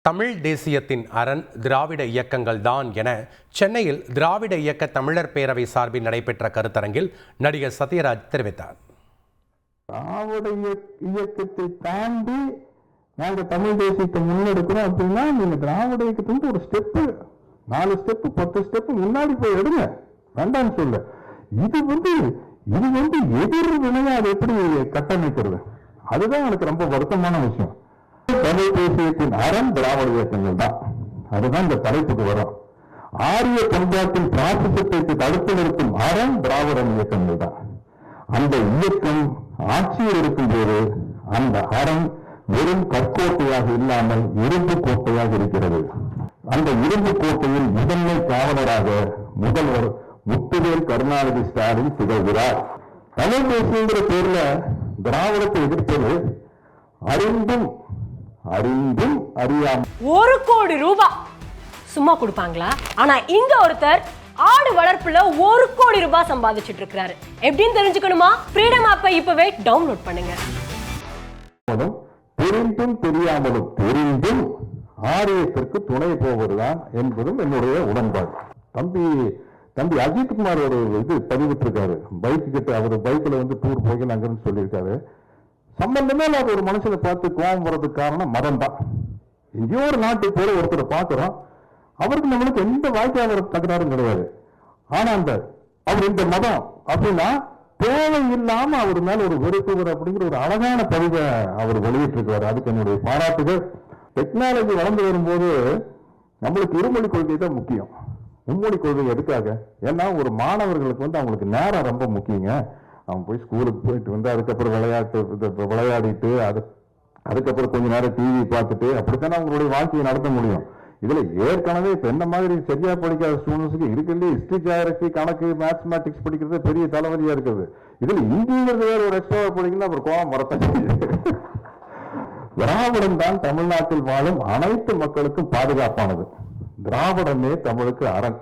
தமிழ் தேசியத்தின் அரண் திராவிட இயக்கங்கள் தான் என சென்னையில் திராவிட இயக்க தமிழர் பேரவை சார்பில் நடைபெற்ற கருத்தரங்கில் நடிகர் சத்யராஜ் தெரிவித்தார். திராவிட இயக்கத்தை தாண்டி நாங்க தமிழ் தேசியத்தை முன்னெடுக்கிறோம் அப்படின்னா நீங்க திராவிட இயக்கத்துக்கு ஒரு ஸ்டெப்பு 4 ஸ்டெப்பு 10 ஸ்டெப்பு முன்னாடி போய் எடுங்க, வேண்டாம்னு சொல்ல. இது வந்து எதிர் வினையா அதை எப்படி கட்டமைக்கிறது? அதுதான் எனக்கு ரொம்ப வருத்தமான விஷயம். தமிழ் தேசியத்தின் அரண் திராவிட இயக்கங்கள் தான். அதுதான் இந்த தலைப்புக்கு வரும். ஆரிய பண்பாட்டின் பிராசிசத்தை தடுத்து நிறுத்தும் அரண் திராவிட இயக்கங்கள் தான். அந்த இயக்கம் ஆட்சியில் இருக்கும் போது அந்த அரண் வெறும் கற்கோட்டையாக இல்லாமல் இரும்பு கோட்டையாக இருக்கிறது. அந்த இரும்பு கோட்டையில் முதன்மை காவலராக முதல்வர் முத்துவேல் கருணாநிதி ஸ்டாலின் திகழ்கிறார். தமிழ் தேசியங்கிற பேர்ல திராவிடத்தை எதிர்ப்பது அறிந்தும் அறியாமல் 1 கோடி ரூபாய் சும்மா கொடுப்பாங்களா? ஆனா இங்க ஒருத்தர் ஆடு வளர்ப்புல 1 கோடி ரூபாய் சம்பாதிச்சிட்டு இருக்காரு. எப்படின்னு தெரிஞ்சுக்கணுமா? ஃப்ரீடம் ஆப்பை இப்பவே டவுன்லோட் பண்ணுங்க. தெரிந்தும் தெரியாமலும் தெரிந்தும் ஆரியத்திற்கு துணை போவதுதான் என்பதும் என்னுடைய உடன்பாடு. தம்பி அஜித்குமார் ஒரு இது பதிவிட்டிருக்காரு. பைக்கு கிட்ட அவர் பைக்ல டூர் போய் அங்கிருந்து சொல்லியிருக்காரு. சம்பந்தமே இல்லாத ஒரு மனுஷனை பார்த்து கோபம் வர்றதுக்கு காரணம் மதம் தான். எங்கேயோ ஒரு நாட்டுக்கு போல ஒருத்தரை பார்க்கிறோம், அவருக்கு நம்மளுக்கு எந்த வாழ்க்கையாளர் தகராறும் கிடையாது. ஆனா அவர் இந்த மதம் அப்படின்னா தேவையில்லாம அவர் மேல ஒரு வெறுப்புவர் அப்படிங்கிற ஒரு அழகான பதிவை அவர் வெளியிட்டு இருக்காரு. அதுக்கு என்னுடைய பாராட்டுகள். டெக்னாலஜி வளர்ந்து வரும்போது நம்மளுக்கு இருமொழி கொள்கை தான் முக்கியம். மும்மொழி கொள்கை எதுக்காக? ஏன்னா ஒரு மாணவர்களுக்கு அவங்களுக்கு நேரம் ரொம்ப முக்கியங்க. அவன் போய் ஸ்கூலுக்கு போயிட்டு அதுக்கப்புறம் விளையாடிட்டு அதுக்கப்புறம் கொஞ்ச நேரம் டிவி பார்த்துட்டு அப்படித்தானே அவங்களுடைய வாழ்க்கையை நடத்த முடியும். இதுல ஏற்கனவே இப்ப என்ன மாதிரி சரியா படிக்காத ஸ்டூடெண்ட்ஸுக்கு இருக்குல்ல ஹிஸ்டரி, ஜியாகிரபி, கணக்கு, மேத்மெட்டிக்ஸ் படிக்கிறது பெரிய தலைவலியா இருக்குது. இதுல இந்திங்கிறது வேற ஒரு எக்ஸ்ட்ரா படிக்கணும், அப்புறம் கோபம் வரத்தான். திராவிடம் தான் தமிழ்நாட்டில் வாழும் அனைத்து மக்களுக்கும் பாதுகாப்பானது. திராவிடமே தமிழுக்கு அரண்.